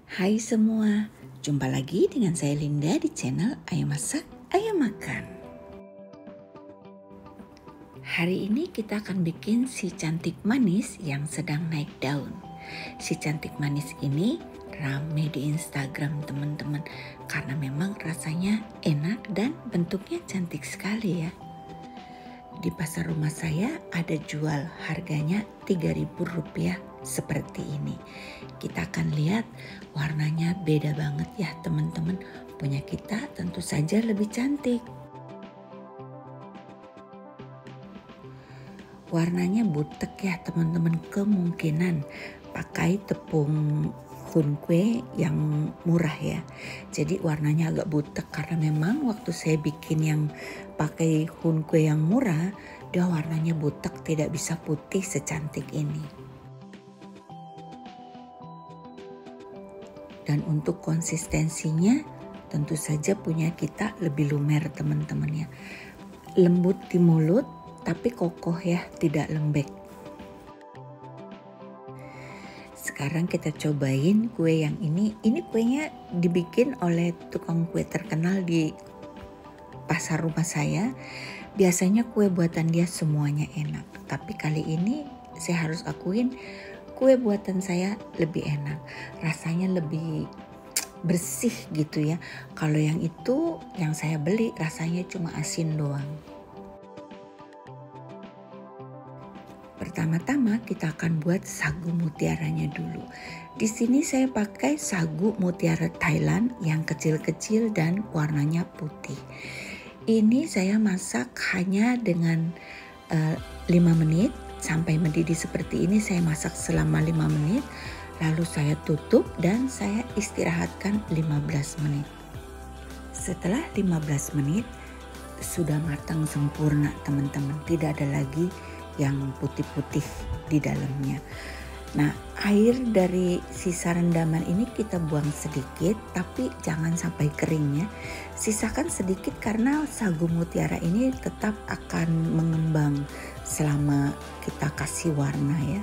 Hai semua, jumpa lagi dengan saya Linda di channel Ayo Masak, Ayo Makan. Hari ini kita akan bikin si cantik manis yang sedang naik daun. Si cantik manis ini rame di Instagram teman-teman karena memang rasanya enak dan bentuknya cantik sekali ya. Di pasar rumah saya ada jual, harganya Rp3.000 seperti ini. Kita akan lihat warnanya beda banget ya teman-teman. Punya kita tentu saja lebih cantik. Warnanya butek ya teman-teman, kemungkinan pakai tepung hun kue yang murah ya. Jadi warnanya agak butek karena memang waktu saya bikin yang pakai hun kue yang murah, dia warnanya butek, tidak bisa putih secantik ini. Dan untuk konsistensinya tentu saja punya kita lebih lumer teman-teman ya. Lembut di mulut tapi kokoh ya, tidak lembek. Sekarang kita cobain kue yang ini. Ini kuenya dibikin oleh tukang kue terkenal di pasar rumah saya. Biasanya kue buatan dia semuanya enak. Tapi kali ini saya harus akuin kue buatan saya lebih enak. Rasanya lebih bersih gitu ya. Kalau yang itu yang saya beli rasanya cuma asin doang. Pertama-tama kita akan buat sagu mutiaranya dulu. Di sini saya pakai sagu mutiara Thailand yang kecil-kecil dan warnanya putih. Ini saya masak hanya dengan 5 menit sampai mendidih seperti ini. Saya masak selama 5 menit, lalu saya tutup dan saya istirahatkan 15 menit. Setelah 15 menit sudah matang sempurna teman-teman, tidak ada lagi yang putih-putih di dalamnya. Nah, air dari sisa rendaman ini kita buang sedikit, tapi jangan sampai kering ya. Sisakan sedikit karena sagu mutiara ini tetap akan mengembang selama kita kasih warna ya.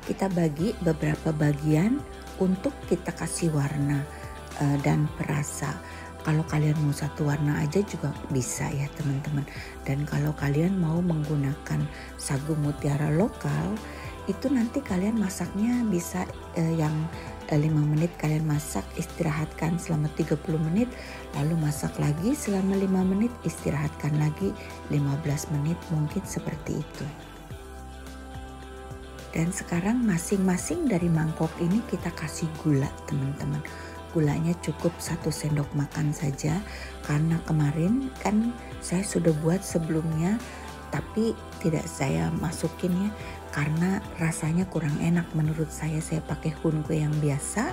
Kita bagi beberapa bagian untuk kita kasih warna dan perasa. Kalau kalian mau satu warna aja juga bisa ya teman-teman. Dan kalau kalian mau menggunakan sagu mutiara lokal, itu nanti kalian masaknya bisa yang 5 menit kalian masak, istirahatkan selama 30 menit, lalu masak lagi selama 5 menit, istirahatkan lagi 15 menit, mungkin seperti itu. Dan sekarang masing-masing dari mangkok ini kita kasih gula teman-teman. Gulanya cukup 1 sendok makan saja karena kemarin kan saya sudah buat sebelumnya tapi tidak saya masukin ya karena rasanya kurang enak menurut saya pakai hun kue yang biasa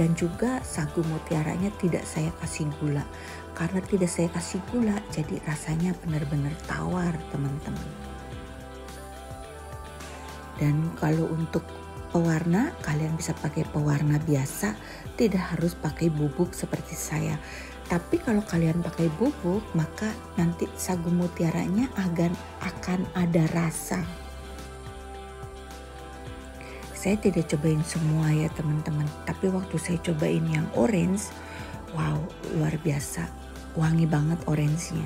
dan juga sagu mutiaranya tidak saya kasih gula. Karena tidak saya kasih gula jadi rasanya benar-benar tawar teman-teman. Dan kalau untuk pewarna, kalian bisa pakai pewarna biasa, tidak harus pakai bubuk seperti saya. Tapi kalau kalian pakai bubuk, maka nanti sagu mutiaranya akan ada rasa. Saya tidak cobain semua ya teman-teman, tapi waktu saya cobain yang orange, wow, luar biasa, wangi banget orange-nya.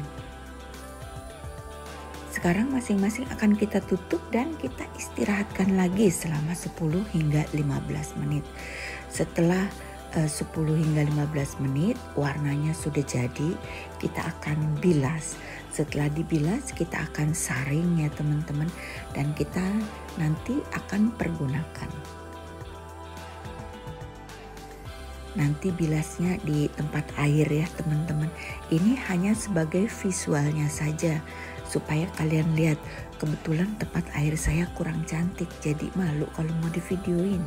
Sekarang masing-masing akan kita tutup dan kita istirahatkan lagi selama 10 hingga 15 menit. Setelah 10 hingga 15 menit warnanya sudah jadi, kita akan bilas. Setelah dibilas kita akan saring ya teman-teman dan kita nanti akan pergunakan. Nanti bilasnya di tempat air ya teman-teman. Ini hanya sebagai visualnya saja supaya kalian lihat. Kebetulan tempat air saya kurang cantik jadi malu kalau mau divideoin.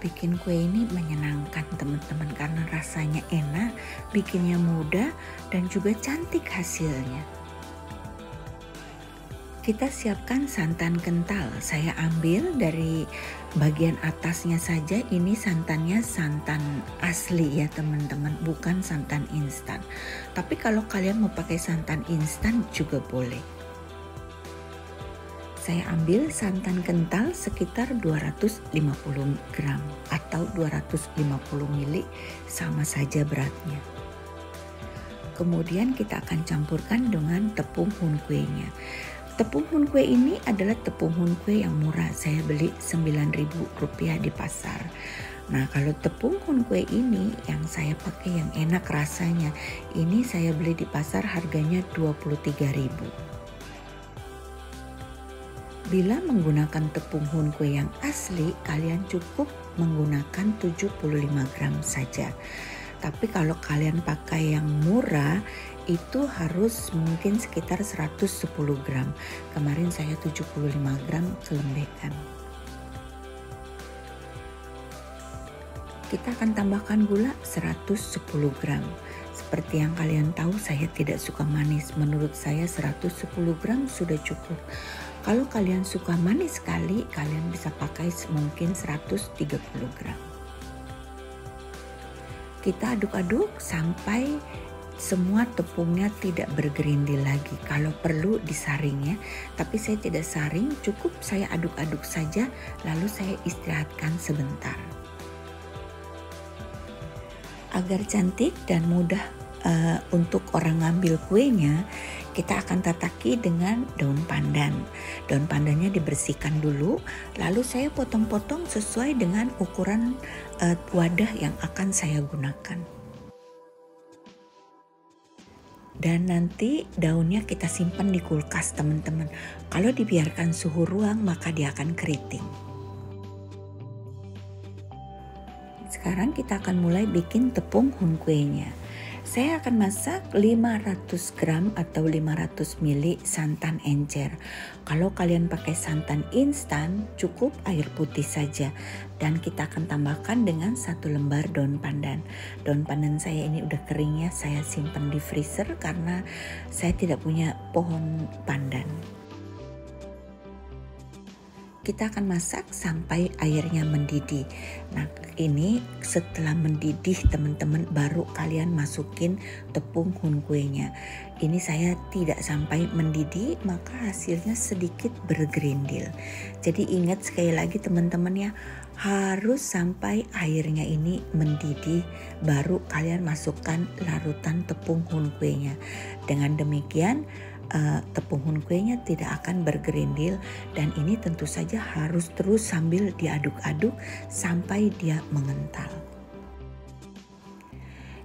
Bikin kue ini menyenangkan teman-teman karena rasanya enak, bikinnya mudah dan juga cantik hasilnya. Kita siapkan santan kental. Saya ambil dari bagian atasnya saja. Ini santannya santan asli ya teman-teman, bukan santan instan. Tapi kalau kalian mau pakai santan instan juga boleh. Saya ambil santan kental sekitar 250 gram atau 250 ml, sama saja beratnya. Kemudian kita akan campurkan dengan tepung hun kuenya. Tepung hun kue ini adalah tepung hun kue yang murah, saya beli Rp9.000 di pasar. Nah, kalau tepung hun kue ini yang saya pakai yang enak rasanya, ini saya beli di pasar harganya Rp23.000. Bila menggunakan tepung hun kue yang asli, kalian cukup menggunakan 75 gram saja. Tapi kalau kalian pakai yang murah, itu harus mungkin sekitar 110 gram. Kemarin saya 75 gram kelembekan. Kita akan tambahkan gula 110 gram. Seperti yang kalian tahu, saya tidak suka manis. Menurut saya 110 gram sudah cukup. Kalau kalian suka manis sekali, kalian bisa pakai mungkin 130 gram. Kita aduk-aduk sampai semua tepungnya tidak bergerindil lagi. Kalau perlu disaring ya, tapi saya tidak saring, cukup saya aduk-aduk saja lalu saya istirahatkan sebentar. Agar cantik dan mudah untuk orang ngambil kuenya, kita akan tataki dengan daun pandan. Daun pandannya dibersihkan dulu, lalu saya potong-potong sesuai dengan ukuran wadah yang akan saya gunakan. Dan nanti daunnya kita simpan di kulkas, teman-teman. Kalau dibiarkan suhu ruang maka dia akan keriting. Sekarang kita akan mulai bikin tepung hun kuenya. Saya akan masak 500 gram atau 500 ml santan encer. Kalau kalian pakai santan instan, cukup air putih saja. Dan kita akan tambahkan dengan 1 lembar daun pandan. Daun pandan saya ini udah kering ya, saya simpan di freezer karena saya tidak punya pohon pandan. Kita akan masak sampai airnya mendidih. Nah, ini setelah mendidih teman-teman, baru kalian masukin tepung hun kuenya. Ini saya tidak sampai mendidih, maka hasilnya sedikit bergerindil. Jadi ingat sekali lagi teman-teman ya, harus sampai airnya ini mendidih, baru kalian masukkan larutan tepung hun kuenya. Dengan demikian tepung hun kuenya tidak akan bergerindil, dan ini tentu saja harus terus sambil diaduk-aduk sampai dia mengental.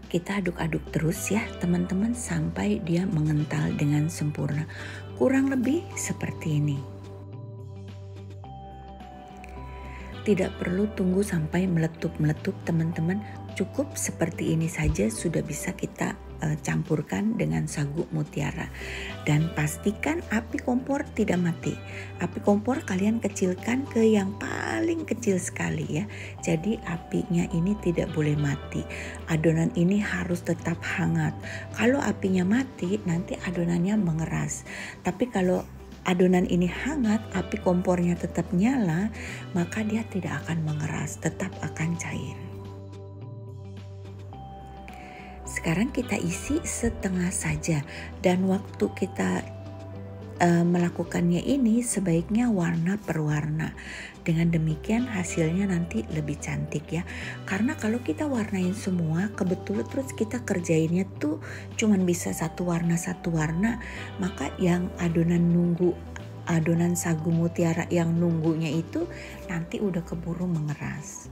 Kita aduk-aduk terus ya teman-teman sampai dia mengental dengan sempurna. Kurang lebih seperti ini. Tidak perlu tunggu sampai meletup-meletup teman-teman, cukup seperti ini saja sudah bisa kita campurkan dengan sagu mutiara. Dan pastikan api kompor tidak mati. Api kompor kalian kecilkan ke yang paling kecil sekali ya. Jadi apinya ini tidak boleh mati. Adonan ini harus tetap hangat. Kalau apinya mati nanti adonannya mengeras. Tapi kalau adonan ini hangat, api kompornya tetap nyala, maka dia tidak akan mengeras, tetap akan cair. Sekarang kita isi setengah saja, dan waktu kita melakukannya ini sebaiknya warna per warna. Dengan demikian hasilnya nanti lebih cantik ya. Karena kalau kita warnain semua kebetulan terus kita kerjainnya tuh cuman bisa satu warna, maka yang adonan sagu mutiara yang nunggunya itu nanti udah keburu mengeras.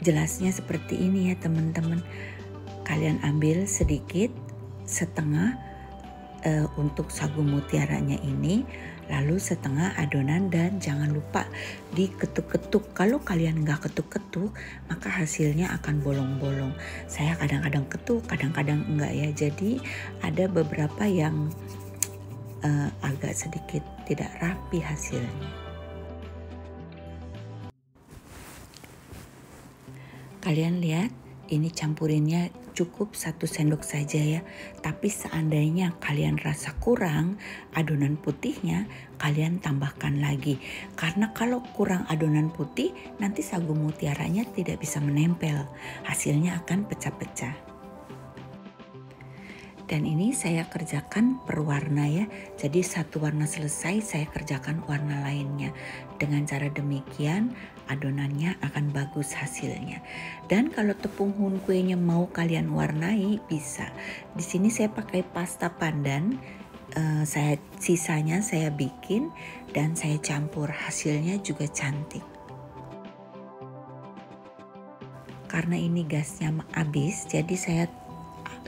Jelasnya seperti ini ya teman-teman. Kalian ambil sedikit, setengah untuk sagu mutiaranya ini, lalu setengah adonan, dan jangan lupa diketuk-ketuk. Kalau kalian nggak ketuk-ketuk maka hasilnya akan bolong-bolong. Saya kadang-kadang ketuk, kadang-kadang enggak ya. Jadi ada beberapa yang agak sedikit tidak rapi hasilnya. Kalian lihat, ini campurinnya cukup 1 sendok saja ya. Tapi seandainya kalian rasa kurang adonan putihnya, kalian tambahkan lagi. Karena kalau kurang adonan putih, nanti sagu mutiaranya tidak bisa menempel. Hasilnya akan pecah-pecah. Dan ini saya kerjakan per warna ya. Jadi satu warna selesai, saya kerjakan warna lainnya. Dengan cara demikian adonannya akan bagus hasilnya. Dan kalau tepung hun kuenya mau kalian warnai bisa. Di sini saya pakai pasta pandan. Sisanya saya bikin dan saya campur, hasilnya juga cantik. Karena ini gasnya habis, jadi saya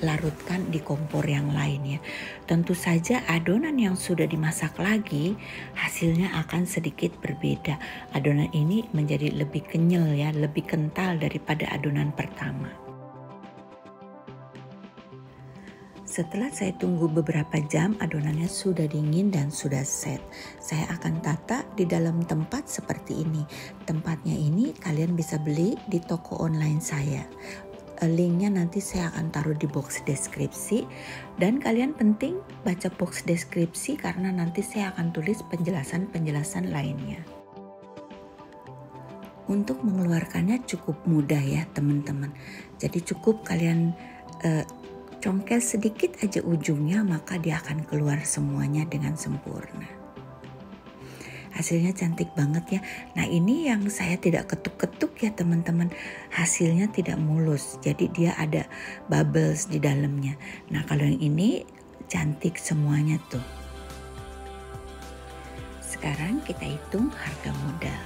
larutkan di kompor yang lain ya. Tentu saja adonan yang sudah dimasak lagi hasilnya akan sedikit berbeda. Adonan ini menjadi lebih kenyal ya, lebih kental daripada adonan pertama. Setelah saya tunggu beberapa jam, adonannya sudah dingin dan sudah set. Saya akan tata di dalam tempat seperti ini. Tempatnya ini kalian bisa beli di toko online saya. Linknya nanti saya akan taruh di box deskripsi, dan kalian penting baca box deskripsi karena nanti saya akan tulis penjelasan-penjelasan lainnya. Untuk mengeluarkannya cukup mudah ya teman-teman. Jadi cukup kalian congkel sedikit aja ujungnya, maka dia akan keluar semuanya dengan sempurna. Hasilnya cantik banget ya. Nah ini yang saya tidak ketuk-ketuk ya teman-teman. Hasilnya tidak mulus. Jadi dia ada bubbles di dalamnya. Nah kalau yang ini cantik semuanya tuh. Sekarang kita hitung harga modal.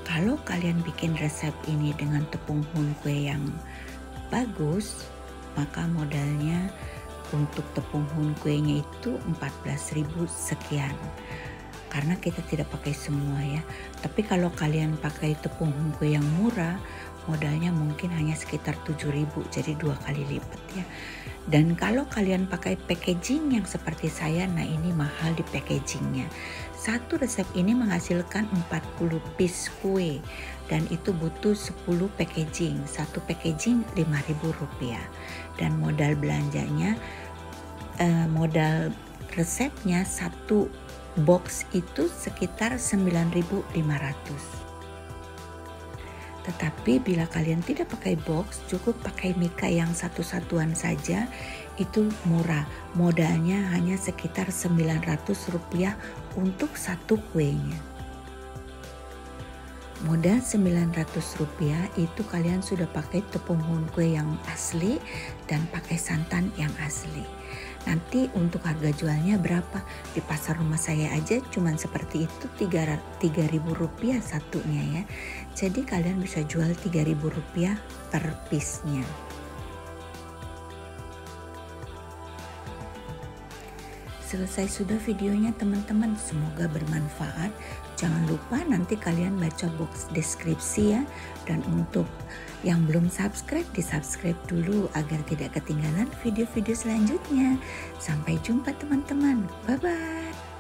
Kalau kalian bikin resep ini dengan tepung hun kue yang bagus, maka modalnya untuk tepung hun kuenya itu 14.000 sekian. Karena kita tidak pakai semua ya. Tapi kalau kalian pakai tepung hun kue yang murah, modalnya mungkin hanya sekitar 7.000, jadi 2 kali lipat ya. Dan kalau kalian pakai packaging yang seperti saya, nah ini mahal di packagingnya. Satu resep ini menghasilkan 40 piece kue dan itu butuh 10 packaging. Satu packaging Rp5.000 dan modal belanjanya, modal resepnya satu box itu sekitar 9.500. Tetapi bila kalian tidak pakai box, cukup pakai mika yang satu-satuan saja, itu murah. Modalnya hanya sekitar Rp900 untuk satu kuenya. Modal Rp900 itu kalian sudah pakai tepung hun kue yang asli dan pakai santan yang asli. Nanti untuk harga jualnya berapa? Di pasar rumah saya aja cuman seperti itu Rp3.000 satunya ya. Jadi kalian bisa jual Rp3.000 per piece-nya. Selesai sudah videonya teman-teman, semoga bermanfaat. Jangan lupa nanti kalian baca box deskripsi ya. Dan untuk yang belum subscribe, di-subscribe dulu agar tidak ketinggalan video-video selanjutnya. Sampai jumpa teman-teman, bye-bye.